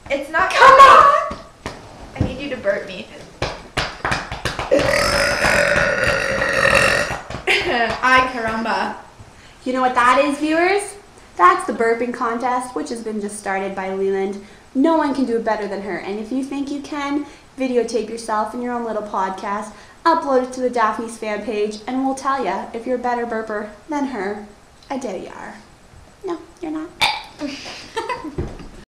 It's not Come on! I need you to burp me. Ay, caramba. You know what that is, viewers? That's the burping contest, which has been just started by Leeland. No one can do it better than her, and if you think you can, videotape yourself in your own little podcast, upload it to the DaftKnees fan page, and we'll tell you if you're a better burper than her. I dare you are. No, you're not.